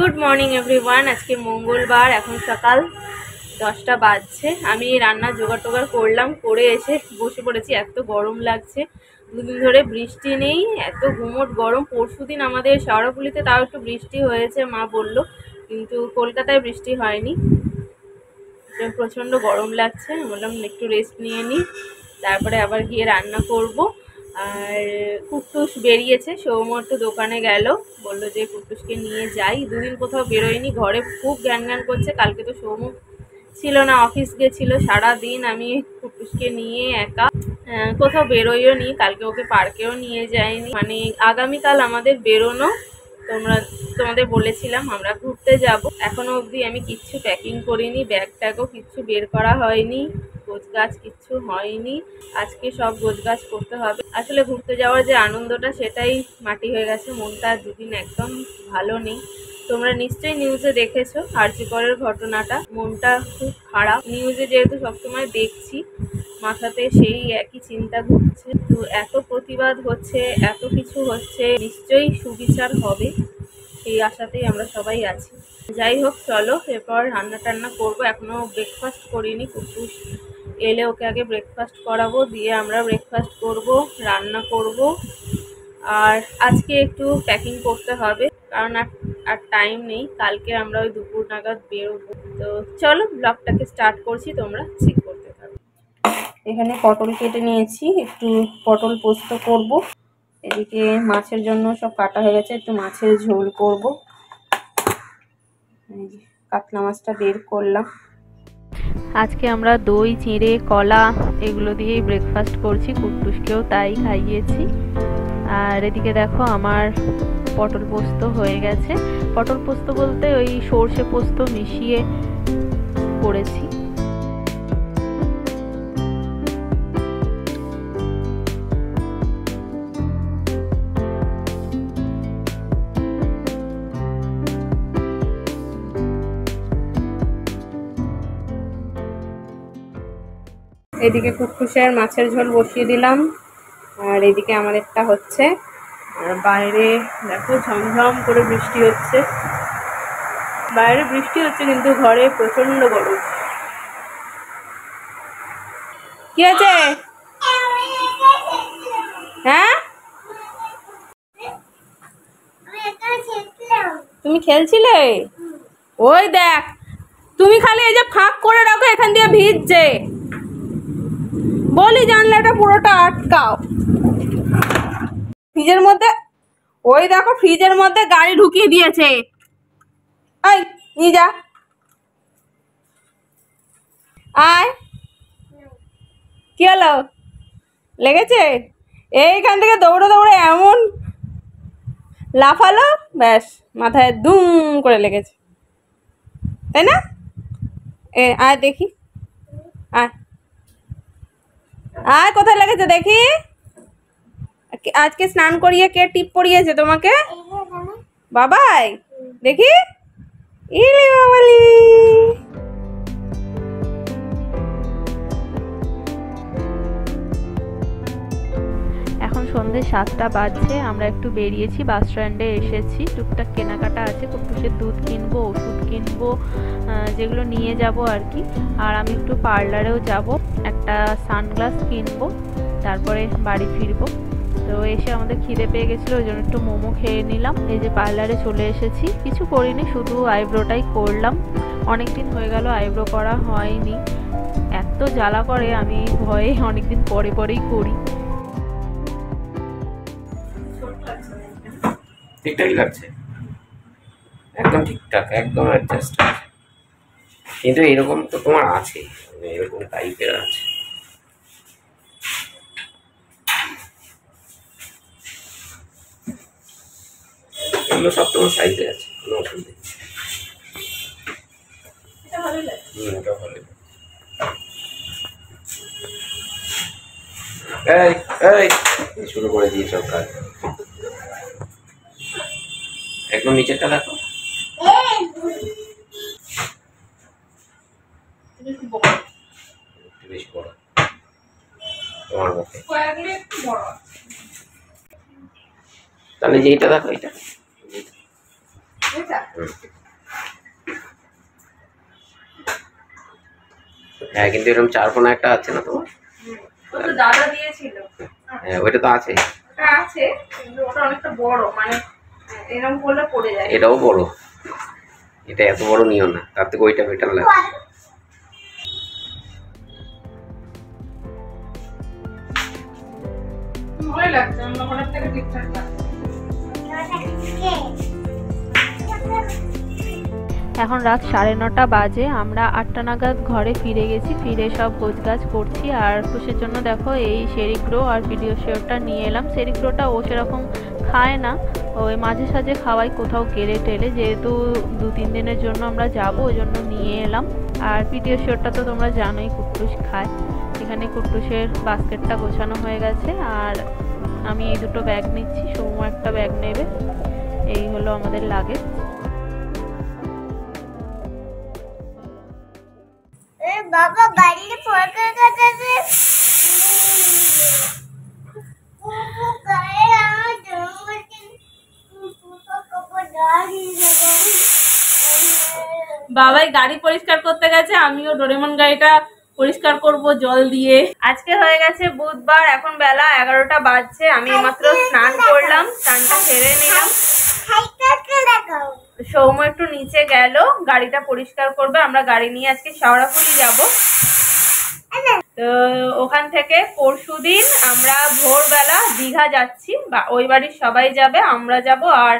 Good morning everyone. आज के मंगलवार এখন সকাল 10টা বাজছে। আমি রান্না জোগাড় টোগাড় করলাম, করে এসে বসে পড়েছি। এত গরম লাগছে, দুদিন ধরে বৃষ্টি নেই, এত গুমোট গরম। পরশুদিন আমাদের শেওড়াফুলিতে তাও একটু বৃষ্টি হয়েছে মা বলল, কিন্তু কলকাতায় বৃষ্টি হয়নি। প্রচণ্ড গরম লাগছে, বললাম একটু রেস্ট নিয়ে নিই, তারপরে আবার গিয়ে রান্না করব। আর কুট্টুস বেরিয়েছে, সৌম্য একটু দোকানে গেল, বললো যে কুট্টুসকে নিয়ে যাই। দুদিন কোথাও বেরোয়নি, ঘরে খুব জ্ঞান জ্ঞান করছে। কালকে তো সৌম্য ছিল না, অফিস গেছিলো সারাদিন। আমি কুট্টুসকে নিয়ে একা কোথাও বেরোইও নি, কালকে ওকে পার্কেও নিয়ে যাইনি। মানে আগামীকাল আমাদের বেরোনো, তোমাদের বলেছিলাম আমরা ঘুরতে যাব। এখনো অবধি আমি কিচ্ছু প্যাকিং করিনি, ব্যাগ ট্যাগও কিচ্ছু বের করা হয়নি, গোছগাছ কিচ্ছু হয়নি। আজকে সব গোছগাছ করতে হবে। আসলে ঘুরতে যাওয়ার যে আনন্দটা সেটাই মাটি হয়ে গেছে, মনটা দুদিন একদম ভালো নেই। তোমরা নিশ্চয়ই নিউজে দেখেছো আরজিকরের ঘটনাটা, মনটা খুব খারাপ। নিউজে যেহেতু সবসময় দেখছি, মাথাতে সেই একই চিন্তা ঘুরছে। তো এত প্রতিবাদ হচ্ছে, এত কিছু হচ্ছে, নিশ্চয়ই সুবিচার হবে, এই আশাতেই আমরা সবাই আছি। যাই হোক, চলো এরপর রান্না টান্না করবো। এখনো ব্রেকফাস্ট করিনি, কুট্টুস এলে ওকে আগে ব্রেকফাস্ট করাবো, দিয়ে আমরা ব্রেকফাস্ট করব, রান্না করব। আর আজকে একটু প্যাকিং করতে হবে, কারণ আর টাইম নেই। কালকে আমরা ওই দুপুর নাগাদ বেরোবো। তো চলো ব্লগটাকে স্টার্ট করছি, তোমরা চেক করতে থাকো। এখানে পটল কেটে নিয়েছি, একটু পটল পোস্ত করব। এদিকে মাছের জন্য সব কাটা হয়ে গেছে, একটু মাছের ঝোল করব। কাতলা মাছটা বের করলাম। আজকে আমরা দই, চিঁড়ে, কলা এগুলো দিয়েই ব্রেকফাস্ট করছি, কুট্টুসকেও তাই খাইয়েছি। আর এদিকে দেখো আমার পটল পোস্ত হয়ে গেছে। পটল পোস্ত বলতে ওই সর্ষে পোস্ত মিশিয়ে করেছি। এদিকে কুট্টুসের মাছের ঝোল বসিয়ে দিলাম, আর এদিকে আমাদেরটা হচ্ছে। আর বাইরে দেখো ঝমঝম করে বৃষ্টি হচ্ছে, বাইরে বৃষ্টি হচ্ছে কিন্তু ঘরে প্রচন্ড গরম। কি আছে? হ্যাঁ, তুমি খেলছিলে? ওই দেখ, তুমি খালি এই যে ফাঁক করে রাখো, এখান দিয়ে ভিজছে। বলি জানলাটা পুরোটা আটকাও। ফ্রিজের মধ্যে, ওই দেখো ফ্রিজের মধ্যে গাড়ি ঢুকিয়ে দিয়েছে। এই নিয়ে যা, আয়। কি হলো, লেগেছে? এইখান থেকে দৌড়ে দৌড়ে এমন লাফালো, ব্যাস মাথায় দুম করে লেগেছে, তাই না? আয় দেখি, আয় আয়, কোথায় লেগেছে দেখি। আজকে স্নান করিয়ে কে টিপ পরিয়েছে তোমাকে? বাবাই, দেখি। ইরে বাবালি, এখন সন্ধ্যে 7টা বাজছে। আমরা একটু বেরিয়েছি, বাস স্ট্যান্ডে এসেছি, টুকটাক কেনাকাটা আছে, কুট্টুসের দুধ কিনবো, ওষুধ কিনবো, যেগুলো নিয়ে যাব আর কি। আর আমি একটু পার্লারেও যাব, একটা সানগ্লাস কিনবো, তারপরে বাড়ি ফিরবো। তো এসে আমাদের খিদে পেয়ে গেছিলো, ওই জন্য একটু মোমো খেয়ে নিলাম। এই যে পার্লারে চলে এসেছি, কিছু করিনি, শুধু আইব্রোটাই করলাম। অনেকদিন হয়ে গেল আইব্রো করা হয়নি, এত জ্বালা করে, আমি ভয়ে অনেকদিন পরে পরেই করি। ঠিকঠাকই লাগছে, একদম ঠিকঠাক, একদম অ্যাডজাস্ট আছে। কিন্তু এরকম তো তোমার আছে, এরকম টাইপের আছে। এগুলো সব তোমার সাইজে আছে, কোনো অসুবিধা নেই। এটা ভালো লাগে। এই এই শুরু করে দিয়ে সব কাজ, একদম নিচেরটা দেখো। বেশ বড় তোমার মতো, তাহলে যে এটা দেখো, এটা হ্যাঁ, কিন্তু এরকম 4 কোণা একটা আছে না তোমার? তো দাদা দিয়েছিল। হ্যাঁ, ওইটা তো আছে। ওটা আছে, কিন্তু ওটা অনেকটা বড়, মানে এরকম করলে পড়ে যায়। এটাও বড়, এটা এত বড় নিও না, তার থেকে ওইটা বেটার লাগে। ভালোই লাগছে, অন্য কোণার থেকে ঠিকঠাক লাগছে। এখন রাত 9:30 বাজে, আমরা 8টা নাগাদ ঘরে ফিরে গেছি। ফিরে সব গোছগাছ করছি, আর খুশির জন্য দেখো এই সেরিগ্রো আর পিডিয়াশিওরটা নিয়ে এলাম। সেরিগ্রোটা ও সেরকম খায় না, ওই মাঝে সাঝে খাওয়াই কোথাও গেলে টেলে, যেহেতু 2-3 দিনের জন্য আমরা যাবো, ওই জন্য নিয়ে এলাম। আর পিডিয়াশিওরটা তো তোমরা জানোই কুট্টুস খায়। এখানে কুট্টুসের বাস্কেটটা গোছানো হয়ে গেছে, আর আমি এই দুটো ব্যাগ নিচ্ছি, সৌম্য একটা ব্যাগ নেবে। এই হলো আমাদের লাগেজ। বাবা গাড়িতে ফোরকে কাটাতে বাবাই গাড়ি পরিষ্কার করতে গেছে, আমিও ডোরেমন গাড়িটা পরিষ্কার করব জল দিয়ে। আজকে হয়ে গেছে বুধবার, এখন বেলা 11টা বাজছে। আমি মাত্র স্নান করলাম, স্নানটা সেরে নিলাম। সৌম্য একটু নিচে গেল, গাড়িটা পরিষ্কার করবে। আমরা গাড়ি নিয়ে আজকে শেওড়াফুলি যাব। তো ওখান থেকে পরশুদিন আমরা ভোরবেলা দীঘা যাচ্ছি, বা ওই বাড়ির সবাই যাবে, আমরা যাব, আর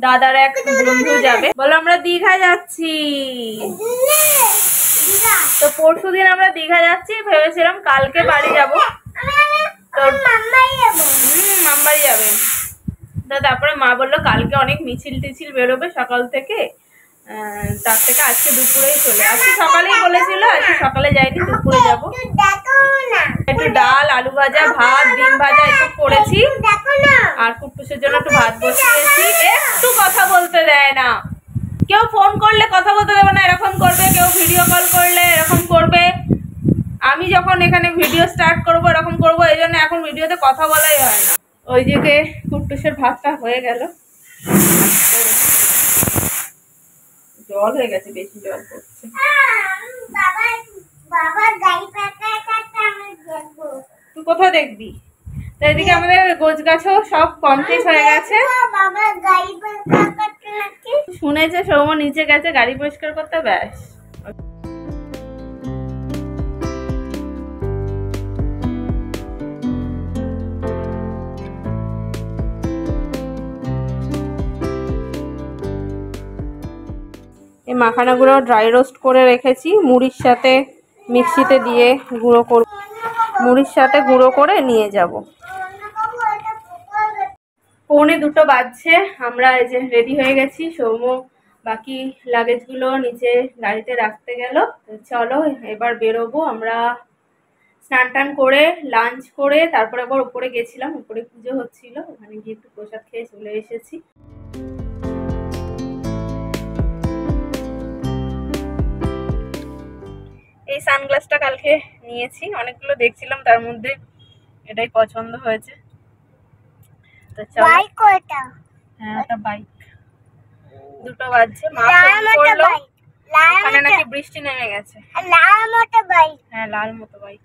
দাদার এক বন্ধু যাবে। বলো আমরা দীঘা যাচ্ছি। তো পরশুদিন আমরা দীঘা যাচ্ছি, ভেবেছিলাম কালকে বাড়ি যাব। তো মামবাড়ি যাবে। তো তারপরে মা বললো কালকে অনেক মিছিল টিছিল বেরোবে সকাল থেকে, তার থেকে আজকে দুপুরেই চলে। আজকে সকালেই বলেছিল, আজকে সকালে যাইনি, দুপুরে যাব। একটু ডাল, আলু ভাজা, ভাত, ডিম ভাজা এসব করেছি, আর কুট্টুসের জন্য একটু ভাত বসিয়েছি। একটু কথা বলতে দেয় না, কেউ ফোন করলে কথা বলতে দেবে না, এরকম করবে। কেউ ভিডিও কল করলে এরকম করবে। আমি যখন এখানে ভিডিও স্টার্ট করবো এরকম করবো, এই জন্য এখন ভিডিওতে কথা বলাই হয় না। ওই দিকে কুট্টুসের ভাতটা হয়ে গেল, জল হয়ে গেছে, বেশি জল পড়ছে। তুই কোথায় দেখবি? তো এদিকে আমাদের গোছ গাছও সব কমপ্লিট হয়ে গেছে। শুনেছে সৌম্য নিচে গেছে গাড়ি পরিষ্কার করতে, ব্যাস। এই মাখানাগুলো ড্রাই রোস্ট করে রেখেছি, মুড়ির সাথে মিক্সিতে দিয়ে গুঁড়ো করব, মুড়ির সাথে গুঁড়ো করে নিয়ে যাব। 1:45 বাজছে, আমরা এই যে রেডি হয়ে গেছি। সৌম্য বাকি লাগেজগুলো নিচে গাড়িতে রাখতে গেল। চলো এবার বেরোবো আমরা। স্নান টান করে লাঞ্চ করে তারপরে আবার উপরে গেছিলাম, উপরে পুজো হচ্ছিল, ওখানে গিয়ে একটু প্রসাদ খেয়ে চলে এসেছি। এই সানগ্লাসটা কালকে নিয়েছি, অনেকগুলো দেখছিলাম, তার মধ্যে এটাই পছন্দ হয়েছে। তো চলো। হ্যাঁ, ওটা বাইক। 2টো বাজছে, মা ফোন করলো, ওখানে নাকি বৃষ্টি নেমে গেছে। হ্যাঁ, লাল মতো বাইক।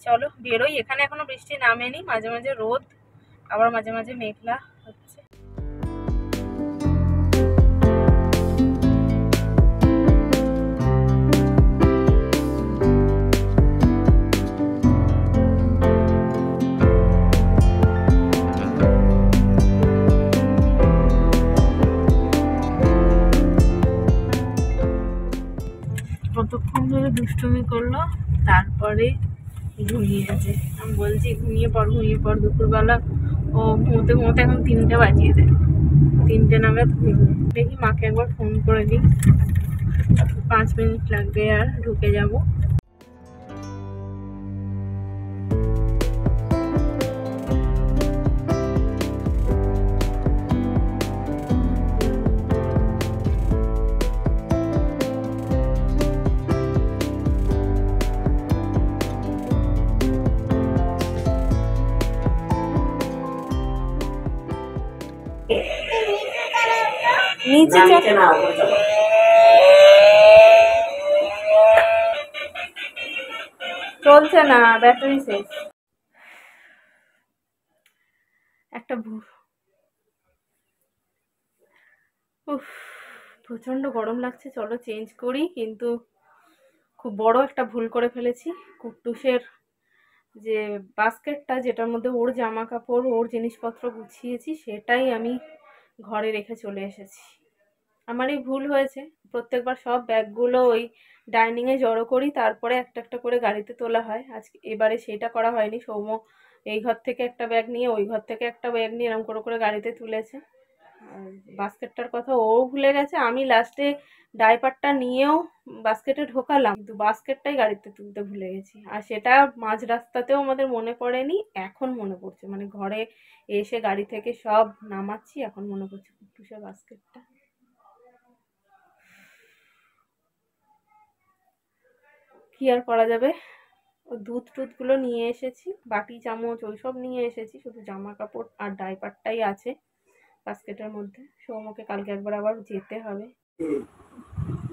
চলো বেরোই, এখানে এখনো বৃষ্টি নামেনি, মাঝে মাঝে রোদ, আবার মাঝে মাঝে মেঘলা হচ্ছে। কতক্ষণ ধরে দুষ্টুমি করলো, তারপরে ঘুমিয়েছে। আমি বলছি ঘুমিয়ে পড়। দুপুরবেলা ও ঘুমোতে ঘুমোতে এখন 3টে বাজিয়ে দেয়, 3টে নাগাদ ঘুমবে। দেখি মাকে একবার ফোন করে দিই, 5 মিনিট লাগবে আর ঢুকে যাব। নিচে না, চল। নিচে না, উপরে চলো। চলছে না, ব্যাটারি শেষ। একটা উফ, প্রচন্ড গরম লাগছে, চলো চেঞ্জ করি। কিন্তু খুব বড় একটা ভুল করে ফেলেছি। কুট্টুসের যে বাস্কেটটা, যেটার মধ্যে ওর জামা কাপড় ওর জিনিসপত্র গুছিয়েছি, সেটাই আমি ঘরে রেখে চলে এসেছি। আমারই ভুল হয়েছে। প্রত্যেকবার সব ব্যাগগুলো ওই ডাইনিংয়ে জড়ো করি, তারপরে একটা একটা করে গাড়িতে তোলা হয়। আজকে এবারে সেটা করা হয়নি। সৌম্য এই ঘর থেকে একটা ব্যাগ নিয়ে, ওই ঘর থেকে একটা ব্যাগ নিয়ে এরকম করে করে গাড়িতে তুলেছে। আর বাস্কেটটার কথা ও ভুলে গেছে। আমি লাস্টে ডাইপারটা নিয়েও বাস্কেটে ঢোকালাম, কিন্তু বাস্কেটটাই গাড়িতে তুলতে ভুলে গেছি। আর সেটা মাঝ রাস্তাতেও আমাদের মনে পড়েনি, এখন মনে পড়ছে। মানে ঘরে এসে গাড়ি থেকে সব নামাচ্ছি, এখন মনে পড়ছে কুট্টুসের বাস্কেটটা। কি আর করা যাবে। ওই দুধ টুধগুলো নিয়ে এসেছি, বাটি চামচ ওইসব নিয়ে এসেছি, শুধু জামা কাপড় আর ডাইপারটাই আছে বাস্কেটের মধ্যে। সৌম্যকে কালকে একবার আবার যেতে হবে।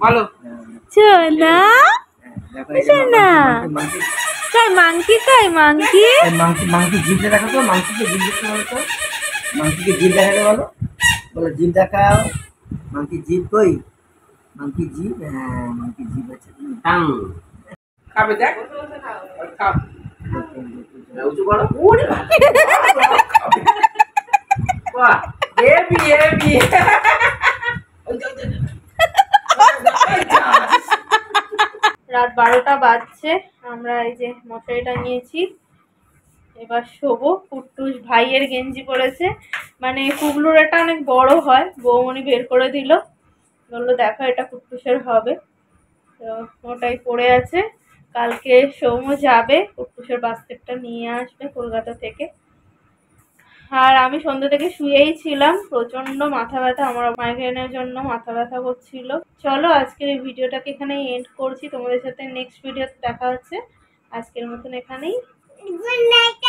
বলো। সোনা সোনা, কাই মাংকি, কাই মাংকি, মাংকি জিভটা দেখাও তো, মাংকিকে জিভ দেখতে বলো তো, মাংকিকে জিভ দেখাতে বলো, বলো জিভ দেখাও, মাংকি জিভ কই, মাংকি জিভ, হ্যাঁ মাংকি জিভ আছে। খাবে দেখ, খাও। উঁচু করো। বাহ, হেভি হেভি। রাত 12টা বাজছে, আমরা এই যে মশারিটা নিয়েছি, এবার শোবো। কুট্টুস ভাইয়ের গেঞ্জি পরেছে, মানে কুগলুর এটা অনেক বড় হয়, বৌমনি বের করে দিল, বললো দেখো এটা কুট্টুসের হবে। তো ওটাই পড়ে আছে। কালকে সৌম্য যাবে, কুট্টুসের বাস্কেটটা নিয়ে আসবে কলকাতা থেকে। আর আমি সন্ধ্যা থেকে শুয়েই ছিলাম, প্রচন্ড মাথা ব্যথা, আমার মাইগ্রেনের জন্য মাথা ব্যথা করছিল। চলো আজকের এই ভিডিওটাকে এখানেই এন্ড করছি, তোমাদের সাথে নেক্সট ভিডিওতে দেখা হচ্ছে। আজকের মতন এখানেই গুড নাইট।